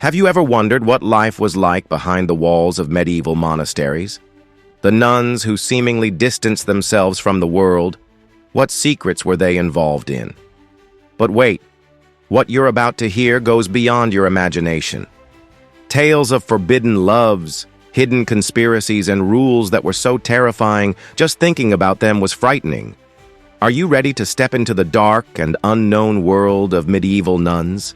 Have you ever wondered what life was like behind the walls of medieval monasteries? The nuns who seemingly distanced themselves from the world, what secrets were they involved in? But wait, what you're about to hear goes beyond your imagination. Tales of forbidden loves, hidden conspiracies, and rules that were so terrifying, just thinking about them was frightening. Are you ready to step into the dark and unknown world of medieval nuns?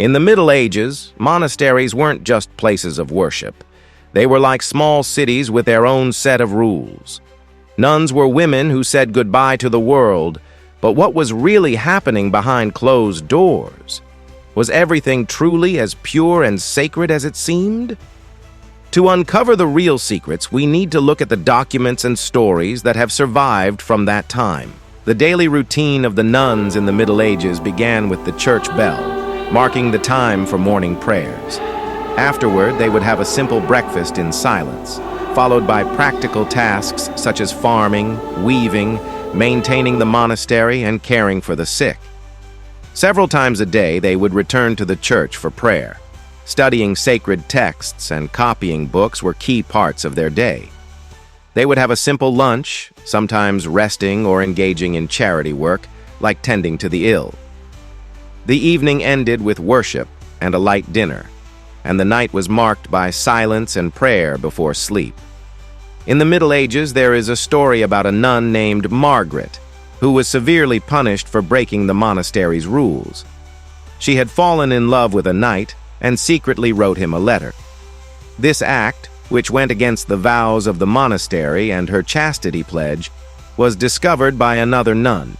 In the Middle Ages, monasteries weren't just places of worship. They were like small cities with their own set of rules. Nuns were women who said goodbye to the world, but what was really happening behind closed doors? Was everything truly as pure and sacred as it seemed? To uncover the real secrets, we need to look at the documents and stories that have survived from that time. The daily routine of the nuns in the Middle Ages began with the church bell, marking the time for morning prayers. Afterward, they would have a simple breakfast in silence, followed by practical tasks such as farming, weaving, maintaining the monastery, and caring for the sick. Several times a day, they would return to the church for prayer. Studying sacred texts and copying books were key parts of their day. They would have a simple lunch, sometimes resting or engaging in charity work, like tending to the ill. The evening ended with worship and a light dinner, and the night was marked by silence and prayer before sleep. In the Middle Ages, there is a story about a nun named Margaret, who was severely punished for breaking the monastery's rules. She had fallen in love with a knight and secretly wrote him a letter. This act, which went against the vows of the monastery and her chastity pledge, was discovered by another nun.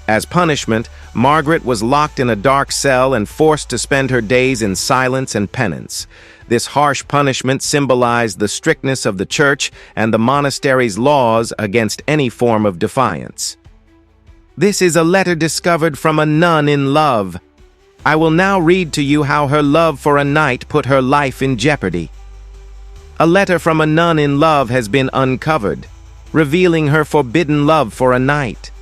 As punishment, Margaret was locked in a dark cell and forced to spend her days in silence and penance. This harsh punishment symbolized the strictness of the church and the monastery's laws against any form of defiance. This is a letter discovered from a nun in love. I will now read to you how her love for a knight put her life in jeopardy. A letter from a nun in love has been uncovered, revealing her forbidden love for a knight.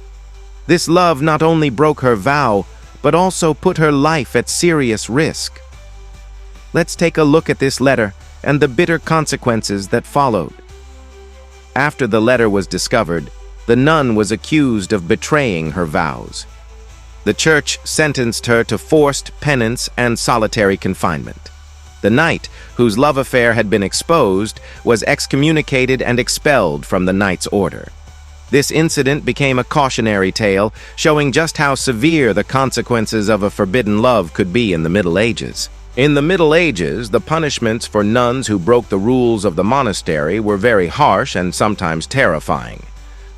This love not only broke her vow, but also put her life at serious risk. Let's take a look at this letter and the bitter consequences that followed. After the letter was discovered, the nun was accused of betraying her vows. The church sentenced her to forced penance and solitary confinement. The knight, whose love affair had been exposed, was excommunicated and expelled from the knight's order. This incident became a cautionary tale, showing just how severe the consequences of a forbidden love could be in the Middle Ages. In the Middle Ages, the punishments for nuns who broke the rules of the monastery were very harsh and sometimes terrifying.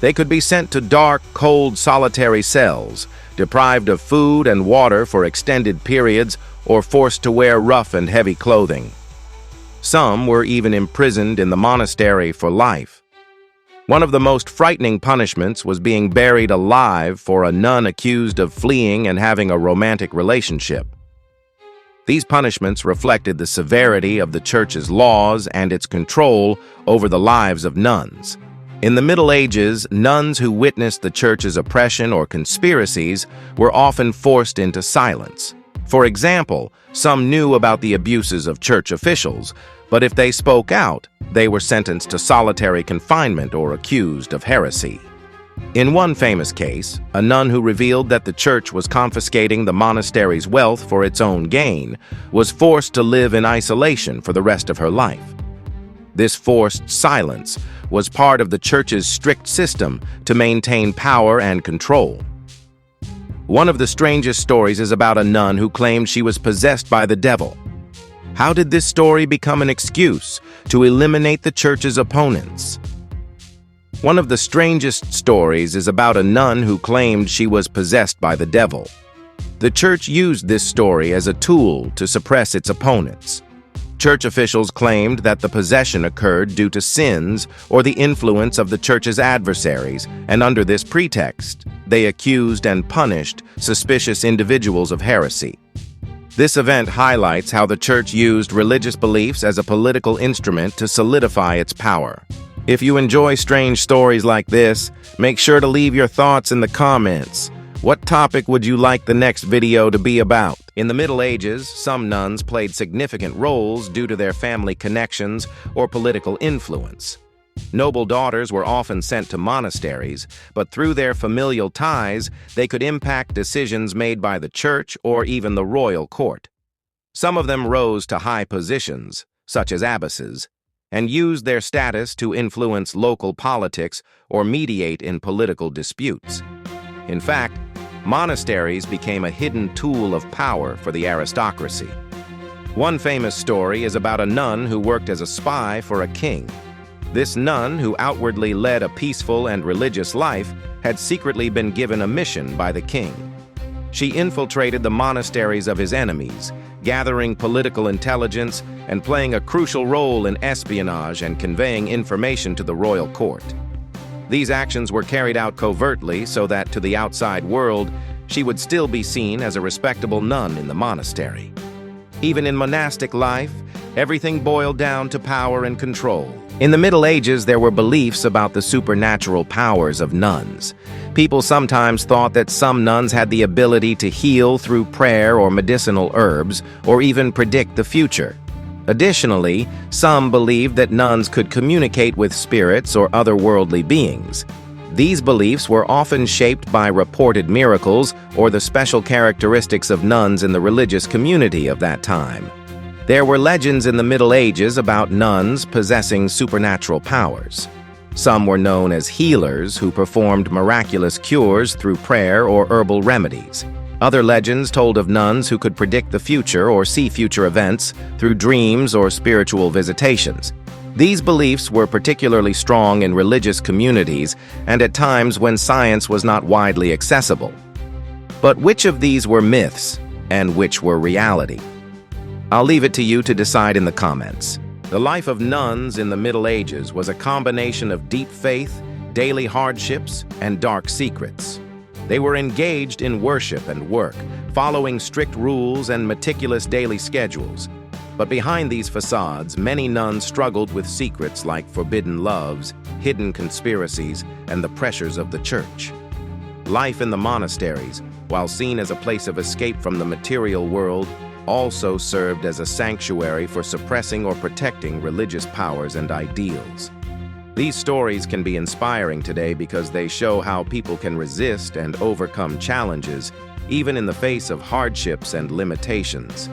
They could be sent to dark, cold, solitary cells, deprived of food and water for extended periods, or forced to wear rough and heavy clothing. Some were even imprisoned in the monastery for life. One of the most frightening punishments was being buried alive for a nun accused of fleeing and having a romantic relationship. These punishments reflected the severity of the church's laws and its control over the lives of nuns. In the Middle Ages, nuns who witnessed the church's oppression or conspiracies were often forced into silence. For example, some knew about the abuses of church officials, but if they spoke out, they were sentenced to solitary confinement or accused of heresy. In one famous case, a nun who revealed that the church was confiscating the monastery's wealth for its own gain was forced to live in isolation for the rest of her life. This forced silence was part of the church's strict system to maintain power and control. One of the strangest stories is about a nun who claimed she was possessed by the devil. How did this story become an excuse to eliminate the church's opponents? One of the strangest stories is about a nun who claimed she was possessed by the devil. The church used this story as a tool to suppress its opponents. Church officials claimed that the possession occurred due to sins or the influence of the church's adversaries, and under this pretext, they accused and punished suspicious individuals of heresy. This event highlights how the church used religious beliefs as a political instrument to solidify its power. If you enjoy strange stories like this, make sure to leave your thoughts in the comments. What topic would you like the next video to be about? In the Middle Ages, some nuns played significant roles due to their family connections or political influence. Noble daughters were often sent to monasteries, but through their familial ties, they could impact decisions made by the church or even the royal court. Some of them rose to high positions, such as abbesses, and used their status to influence local politics or mediate in political disputes. In fact, monasteries became a hidden tool of power for the aristocracy. One famous story is about a nun who worked as a spy for a king. This nun, who outwardly led a peaceful and religious life, had secretly been given a mission by the king. She infiltrated the monasteries of his enemies, gathering political intelligence and playing a crucial role in espionage and conveying information to the royal court. These actions were carried out covertly so that to the outside world, she would still be seen as a respectable nun in the monastery. Even in monastic life, everything boiled down to power and control. In the Middle Ages, there were beliefs about the supernatural powers of nuns. People sometimes thought that some nuns had the ability to heal through prayer or medicinal herbs, or even predict the future. Additionally, some believed that nuns could communicate with spirits or otherworldly beings. These beliefs were often shaped by reported miracles or the special characteristics of nuns in the religious community of that time. There were legends in the Middle Ages about nuns possessing supernatural powers. Some were known as healers who performed miraculous cures through prayer or herbal remedies. Other legends told of nuns who could predict the future or see future events through dreams or spiritual visitations. These beliefs were particularly strong in religious communities and at times when science was not widely accessible. But which of these were myths and which were reality? I'll leave it to you to decide in the comments. The life of nuns in the Middle Ages was a combination of deep faith, daily hardships, and dark secrets. They were engaged in worship and work, following strict rules and meticulous daily schedules. But behind these facades, many nuns struggled with secrets like forbidden loves, hidden conspiracies, and the pressures of the church. Life in the monasteries, while seen as a place of escape from the material world, also served as a sanctuary for suppressing or protecting religious powers and ideals. These stories can be inspiring today because they show how people can resist and overcome challenges, even in the face of hardships and limitations.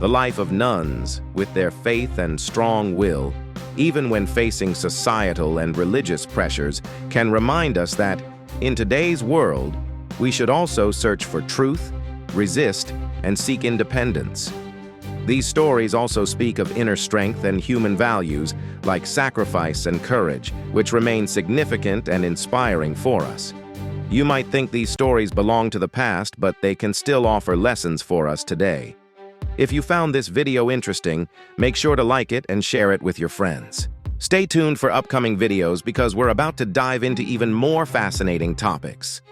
The life of nuns, with their faith and strong will, even when facing societal and religious pressures, can remind us that, in today's world, we should also search for truth, resist, and seek independence. These stories also speak of inner strength and human values like sacrifice and courage, which remain significant and inspiring for us. You might think these stories belong to the past, but they can still offer lessons for us today. If you found this video interesting, make sure to like it and share it with your friends. Stay tuned for upcoming videos because we're about to dive into even more fascinating topics.